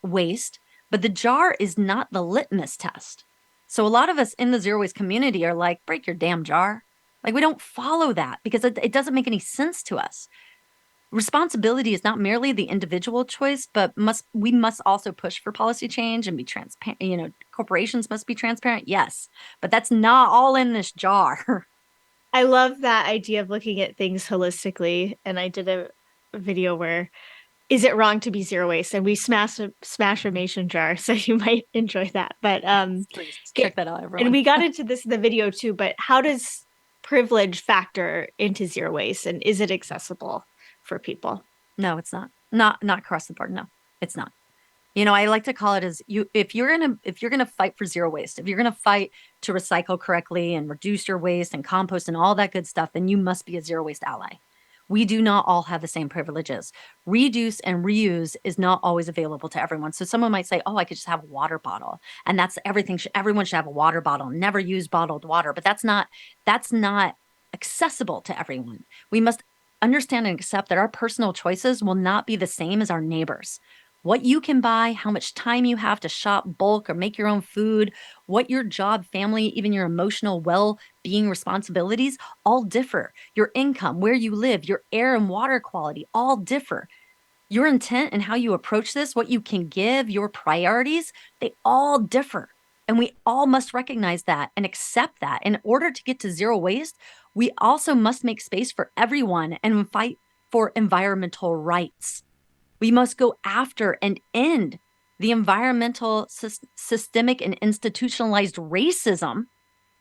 [SPEAKER 3] waste, but the jar is not the litmus test. So a lot of us in the zero waste community are like, break your damn jar. Like, we don't follow that because it doesn't make any sense to us. Responsibility is not merely the individual choice, but we must also push for policy change and be transparent. Corporations must be transparent. Yes, but that's not all in this jar.
[SPEAKER 2] I love that idea of looking at things holistically. And I did a video where, is it wrong to be zero waste? And we smash a mason jar. So you might enjoy that. But
[SPEAKER 3] please check that out, everyone.
[SPEAKER 2] And we got into this in the video too, but how does privilege factor into zero waste, and is it accessible for people?
[SPEAKER 3] No, it's not. Not across the board. No, it's not. I like to call it as if you're gonna fight for zero waste, if you're gonna fight to recycle correctly and reduce your waste and compost and all that good stuff, then you must be a zero waste ally. We do not all have the same privileges. Reduce and reuse is not always available to everyone. So someone might say, oh, I could just have a water bottle, and that's everything. Everyone should have a water bottle, never use bottled water, but that's not accessible to everyone. We must understand and accept that our personal choices will not be the same as our neighbors. What you can buy, how much time you have to shop bulk or make your own food, what your job, family, even your emotional well-being responsibilities all differ. Your income, where you live, your air and water quality all differ. Your intent and how you approach this, what you can give, your priorities, they all differ. And we all must recognize that and accept that. In order to get to zero waste, we also must make space for everyone and fight for environmental rights. We must go after and end the environmental, systemic, and institutionalized racism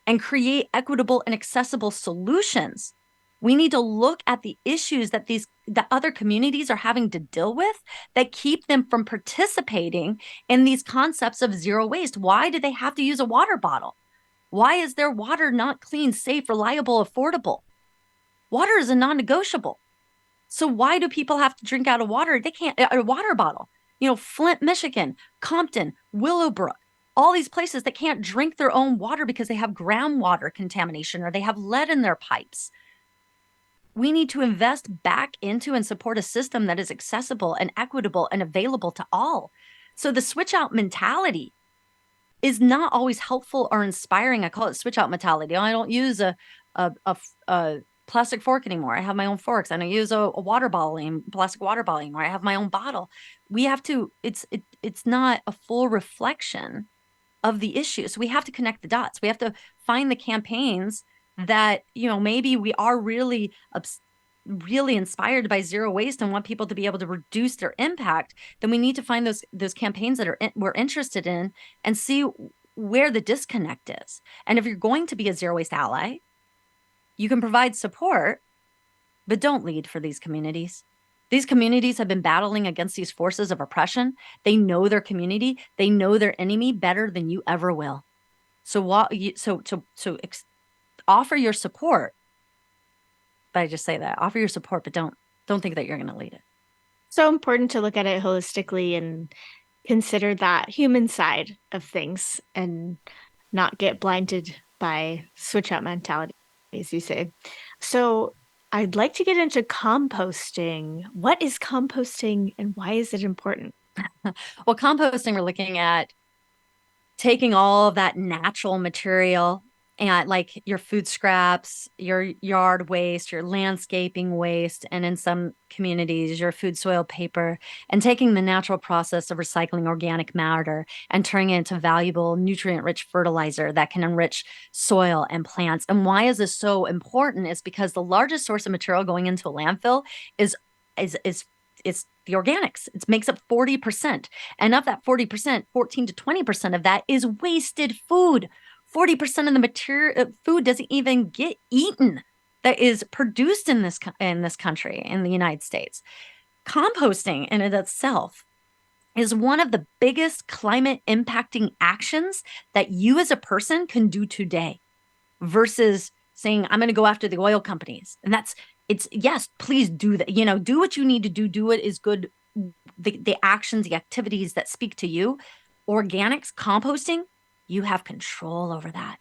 [SPEAKER 3] and create equitable and accessible solutions. We need to look at the issues that other communities are having to deal with that keep them from participating in these concepts of zero waste. Why do they have to use a water bottle? Why is their water not clean, safe, reliable, affordable? Water is a non-negotiable. So why do people have to drink out of water? They can't, a water bottle. Flint, Michigan, Compton, Willowbrook, all these places that can't drink their own water because they have groundwater contamination or they have lead in their pipes. We need to invest back into and support a system that is accessible and equitable and available to all. So the switch out mentality is not always helpful or inspiring. I call it switch out mentality. I don't use a plastic fork anymore. I have my own forks. I don't use a water bottle, plastic water bottle anymore. I have my own bottle. We have to, it's not a full reflection of the issues. We have to connect the dots. We have to find the campaigns that, maybe we are really inspired by zero waste and want people to be able to reduce their impact. Then we need to find those campaigns that we're interested in and see where the disconnect is. And if you're going to be a zero waste ally, you can provide support, but don't lead for these communities. These communities have been battling against these forces of oppression. They know their community. They know their enemy better than you ever will. So offer your support. But I just say that, offer your support, but don't think that you're going to lead it.
[SPEAKER 2] So important to look at it holistically and consider that human side of things and not get blinded by switch out mentality, as you say. So I'd like to get into composting. What is composting and why is it important?
[SPEAKER 3] Well, composting, we're looking at taking all of that natural material and like your food scraps, your yard waste, your landscaping waste, and in some communities, your food soil paper, and taking the natural process of recycling organic matter and turning it into valuable nutrient-rich fertilizer that can enrich soil and plants. And why is this so important is because the largest source of material going into a landfill is the organics. It makes up 40%. And of that 40%, 14 to 20% of that is wasted food. 40% of the material food doesn't even get eaten that is produced in this country, in the United States. Composting in it itself is one of the biggest climate impacting actions that you as a person can do today versus saying, I'm going to go after the oil companies. And yes, please do that. Do what you need to do. Do what is good. The actions, the activities that speak to you. Organics, composting, you have control over that.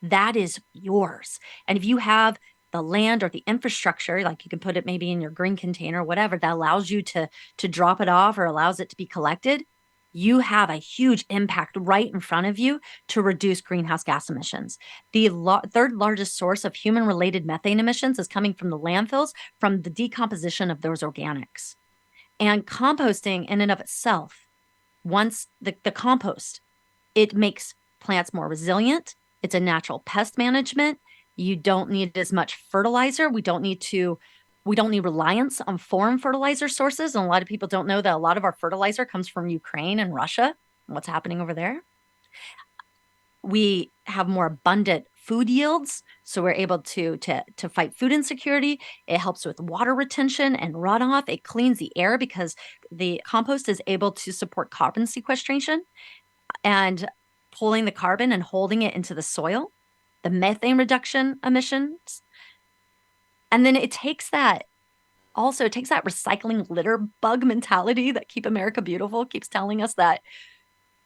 [SPEAKER 3] That is yours. And if you have the land or the infrastructure, like you can put it maybe in your green container, whatever, that allows you to drop it off or allows it to be collected, you have a huge impact right in front of you to reduce greenhouse gas emissions. The third largest source of human-related methane emissions is coming from the landfills, from the decomposition of those organics. And composting in and of itself, once the compost, it makes plants more resilient. It's a natural pest management. You don't need as much fertilizer. We don't need reliance on foreign fertilizer sources. And a lot of people don't know that a lot of our fertilizer comes from Ukraine and Russia and what's happening over there. We have more abundant food yields, so we're able to fight food insecurity. It helps with water retention and runoff. It cleans the air because the compost is able to support carbon sequestration and pulling the carbon and holding it into the soil, the methane reduction emissions. And then it takes that recycling litter bug mentality that Keep America Beautiful keeps telling us that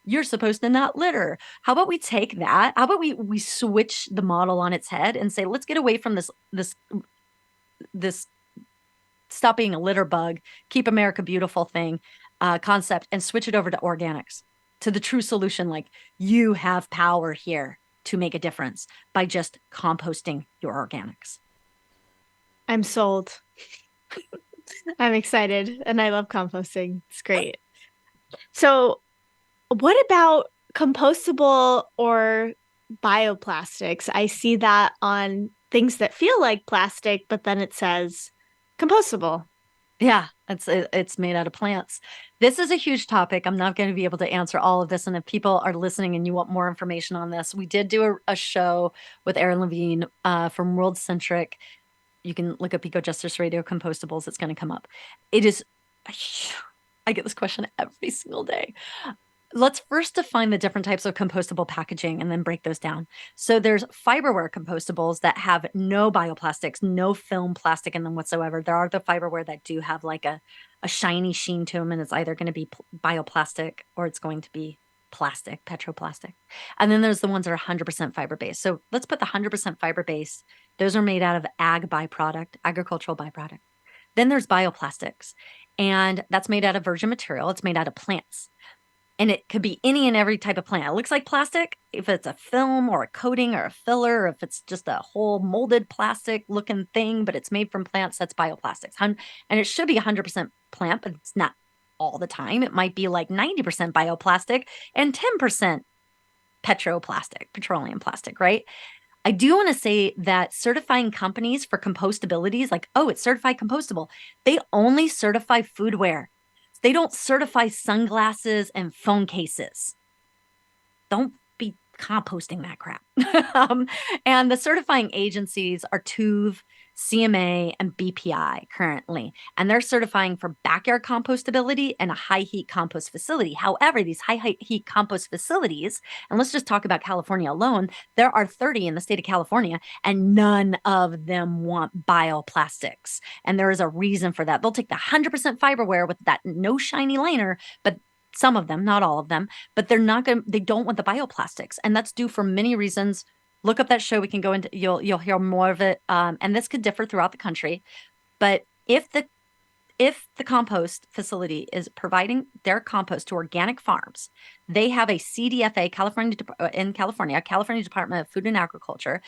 [SPEAKER 3] you're supposed to not litter. How about we take that? How about we switch the model on its head and say, let's get away from this stop being a litter bug, Keep America Beautiful thing concept and switch it over to organics, to the true solution. Like, you have power here to make a difference by just composting your organics.
[SPEAKER 2] I'm sold. I'm excited and I love composting. It's great. So what about compostable or bioplastics? I see that on things that feel like plastic, but then it says compostable.
[SPEAKER 3] Yeah, it's made out of plants. This is a huge topic. I'm not going to be able to answer all of this. And if people are listening and you want more information on this, we did do a show with Aaron Levine from World Centric. You can look up EcoJustice Radio compostables. It's going to come up. It is, I get this question every single day. Let's first define the different types of compostable packaging and then break those down. So there's fiberware compostables that have no bioplastics, no film plastic in them whatsoever. There are the fiberware that do have like a shiny sheen to them, and it's either going to be bioplastic or it's going to be plastic, petroplastic. And then there's the ones that are 100% fiber-based. So let's put the 100% fiber-based. Those are made out of agricultural byproduct. Then there's bioplastics, and that's made out of virgin material. It's made out of plants. And it could be any and every type of plant. It looks like plastic if it's a film or a coating or a filler, or if it's just a whole molded plastic looking thing, but it's made from plants, that's bioplastics. And it should be 100% plant, but it's not all the time. It might be like 90% bioplastic and 10% petroleum plastic, right? I do want to say that certifying companies for compostability is like, oh, it's certified compostable. They only certify foodware. They don't certify sunglasses and phone cases. Don't be composting that crap. And the certifying agencies are TÜV, CMA, and BPI currently. And they're certifying for backyard compostability and a high heat compost facility. However, these high heat compost facilities, and let's just talk about California alone, there are 30 in the state of California, and none of them want bioplastics. And there is a reason for that. They'll take the 100% fiberware with that no shiny liner, but some of them, not all of them, but they don't want the bioplastics. And that's due for many reasons. Look up that show. We can go into, you'll hear more of it. And this could differ throughout the country. But if the compost facility is providing their compost to organic farms, they have a CDFA, California Department of Food and Agriculture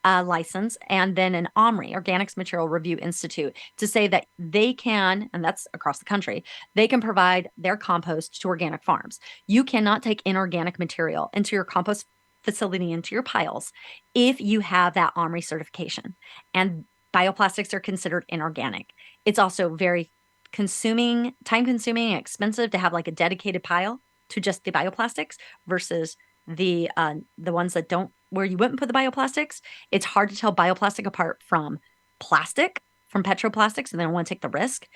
[SPEAKER 3] license, and then an OMRI, Organics Material Review Institute, to say that they can, and that's across the country, they can provide their compost to organic farms. You cannot take inorganic material into your compost facility, into your piles, if you have that OMRI certification. And bioplastics are considered inorganic. It's also very time-consuming, and expensive to have like a dedicated pile to just the bioplastics versus the ones that don't, where you wouldn't put the bioplastics. It's hard to tell bioplastic apart from plastic, from petroplastics, and they don't want to take the risk.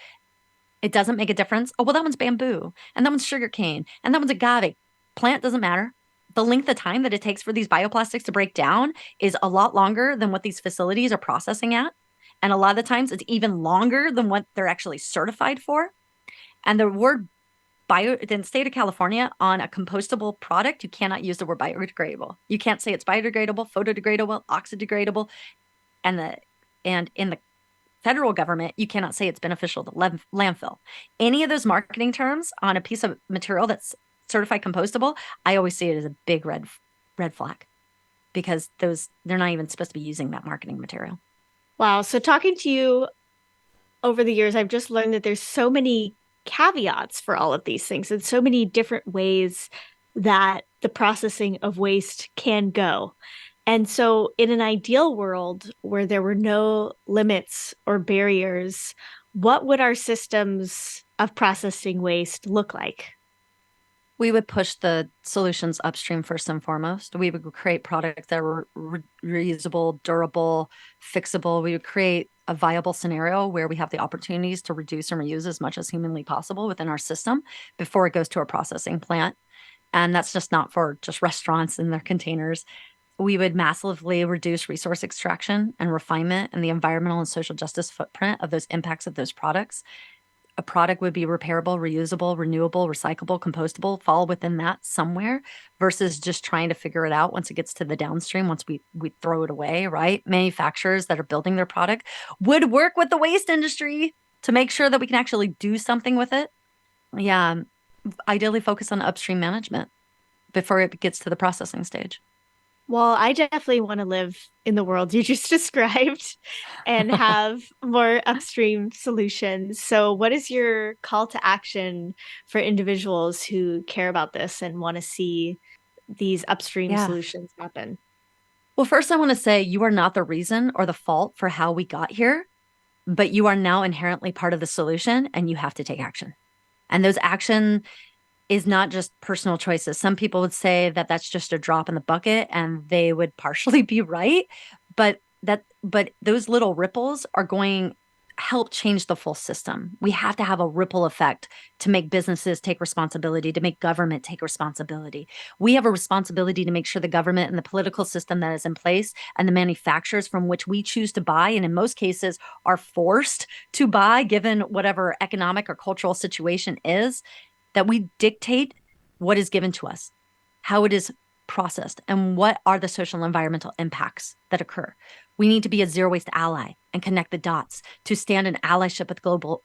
[SPEAKER 3] It doesn't make a difference. Oh, well, that one's bamboo, and that one's sugarcane, and that one's agave. Plant doesn't matter. The length of time that it takes for these bioplastics to break down is a lot longer than what these facilities are processing at. And a lot of the times it's even longer than what they're actually certified for. And the word in the state of California, on a compostable product, you cannot use the word biodegradable. You can't say it's biodegradable, photodegradable, oxidegradable. And in the federal government, you cannot say it's beneficial to landfill. Any of those marketing terms on a piece of material that's certified compostable, I always see it as a big red flag, because they're not even supposed to be using that marketing material.
[SPEAKER 2] Wow. So talking to you over the years, I've just learned that there's so many caveats for all of these things, and so many different ways that the processing of waste can go. And so in an ideal world where there were no limits or barriers, what would our systems of processing waste look like?
[SPEAKER 3] We would push the solutions upstream first and foremost. We would create products that were reusable, durable, fixable. We would create a viable scenario where we have the opportunities to reduce and reuse as much as humanly possible within our system before it goes to a processing plant. And that's just not for just restaurants and their containers. We would massively reduce resource extraction and refinement and the environmental and social justice footprint of those impacts of those products. A product would be repairable, reusable, renewable, recyclable, compostable, fall within that somewhere, versus just trying to figure it out once it gets to the downstream, once we throw it away, right? Manufacturers that are building their product would work with the waste industry to make sure that we can actually do something with it. Yeah, ideally focus on upstream management before it gets to the processing stage.
[SPEAKER 2] Well, I definitely want to live in the world you just described and have more upstream solutions. So what is your call to action for individuals who care about this and want to see these upstream solutions happen?
[SPEAKER 3] Well, first I want to say you are not the reason or the fault for how we got here, but you are now inherently part of the solution, and you have to take action. And those action is not just personal choices. Some people would say that that's just a drop in the bucket, and they would partially be right. But those little ripples are going to help change the full system. We have to have a ripple effect to make businesses take responsibility, to make government take responsibility. We have a responsibility to make sure the government and the political system that is in place and the manufacturers from which we choose to buy, and in most cases are forced to buy given whatever economic or cultural situation is, that we dictate what is given to us, how it is processed, and what are the social and environmental impacts that occur. We need to be a zero waste ally. and connect the dots, to stand in allyship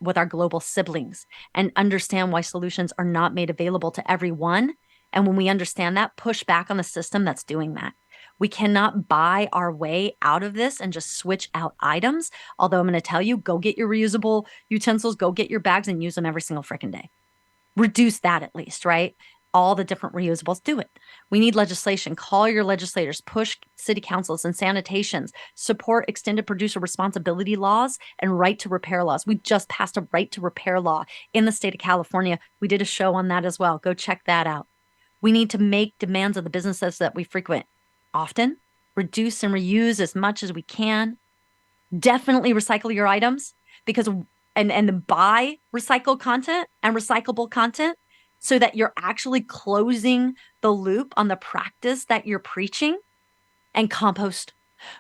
[SPEAKER 3] with our global siblings and understand why solutions are not made available to everyone. And when we understand that, push back on the system that's doing that. We cannot buy our way out of this and just switch out items. Although I'm going to tell you, go get your reusable utensils, go get your bags and use them every single freaking day. Reduce that at least, right? All the different reusables, do it. We need legislation. Call your legislators, push city councils and sanitations, support extended producer responsibility laws and right to repair laws. We just passed a right to repair law in the state of California. We did a show on that as well. Go check that out. We need to make demands of the businesses that we frequent often, reduce and reuse as much as we can. Definitely recycle your items because and buy recycled content and recyclable content so that you're actually closing the loop on the practice that you're preaching. And compost.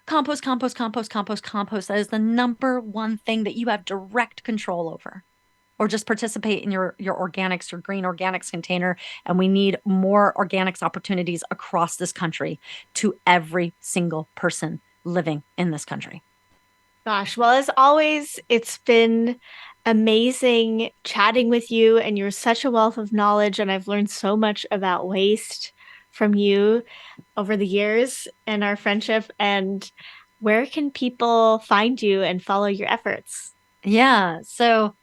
[SPEAKER 3] Compost. That is the number one thing that you have direct control over. Or just participate in your organics or green organics container. And we need more organics opportunities across this country to every single person living in this country.
[SPEAKER 2] Gosh, well, as always, it's been amazing chatting with you, and you're such a wealth of knowledge, and I've learned so much about waste from you over the years and our friendship. And where can people find you and follow your efforts?
[SPEAKER 3] Yeah, so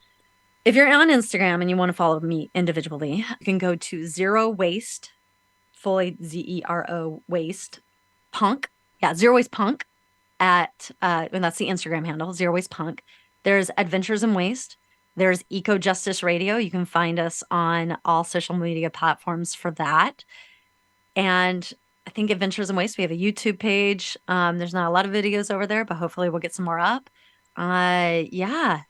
[SPEAKER 3] if you're on Instagram and you want to follow me individually, you can go to Zero Waste, fully ZERO Waste Punk. Yeah, Zero Waste Punk and that's the Instagram handle, Zero Waste Punk. There's Adventures in Waste. There's EcoJustice Radio. You can find us on all social media platforms for that. And I think Adventures in Waste, we have a YouTube page. There's not a lot of videos over there, but hopefully we'll get some more up. Yeah,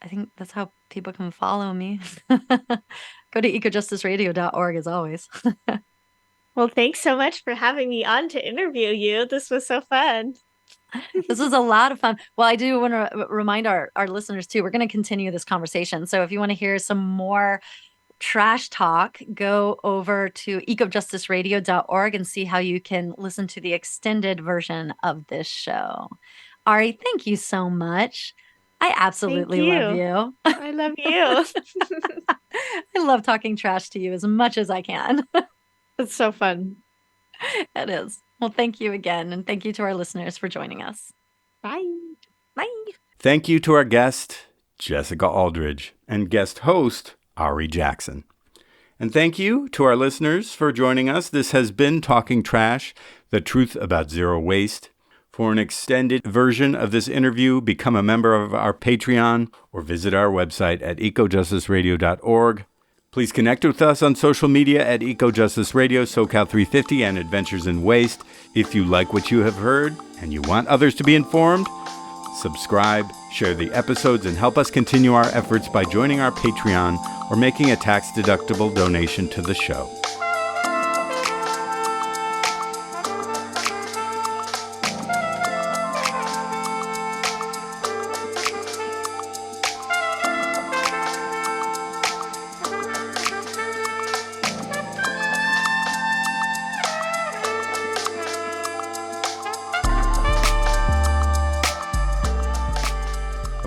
[SPEAKER 3] I think that's how people can follow me. Go to ecojusticeradio.org as always.
[SPEAKER 2] Well, thanks so much for having me on to interview you. This was so fun.
[SPEAKER 3] This was a lot of fun. Well, I do want to remind our listeners too, we're going to continue this conversation. So if you want to hear some more trash talk, go over to ecojusticeradio.org and see how you can listen to the extended version of this show. Auri, thank you so much. I absolutely love you.
[SPEAKER 2] I love you.
[SPEAKER 3] I love talking trash to you as much as I can.
[SPEAKER 2] It's so fun.
[SPEAKER 3] It is. Well, thank you again. And thank you to our listeners for joining us.
[SPEAKER 2] Bye.
[SPEAKER 3] Bye.
[SPEAKER 1] Thank you to our guest, Jessica Aldridge, and guest host, Auri Jackson. And thank you to our listeners for joining us. This has been Talking Trash, the truth about zero waste. For an extended version of this interview, become a member of our Patreon or visit our website at ecojusticeradio.org. Please connect with us on social media at EcoJustice Radio, SoCal350, and Adventures in Waste. If you like what you have heard and you want others to be informed, subscribe, share the episodes, and help us continue our efforts by joining our Patreon or making a tax-deductible donation to the show.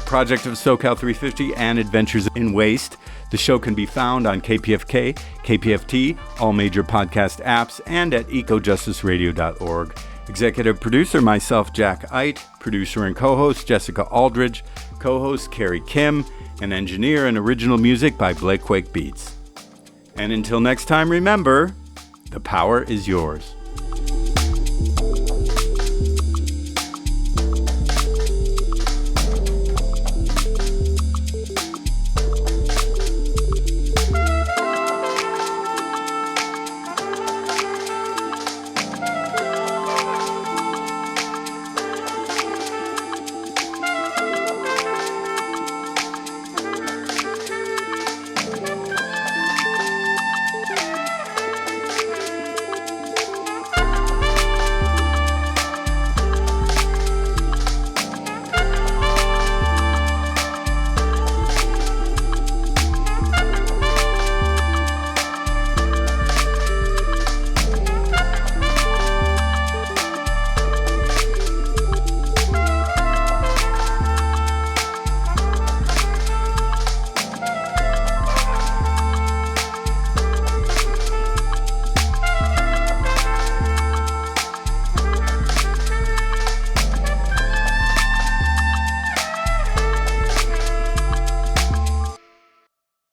[SPEAKER 1] Project of SoCal 350 and Adventures in Waste. The show can be found on KPFK, KPFT, all major podcast apps, and at ecojusticeradio.org. Executive producer, myself, Jack Eit. Producer and co-host, Jessica Aldridge. Co-host, Carrie Kim. And engineer and original music by Blake Quake Beats. And until next time, remember, the power is yours.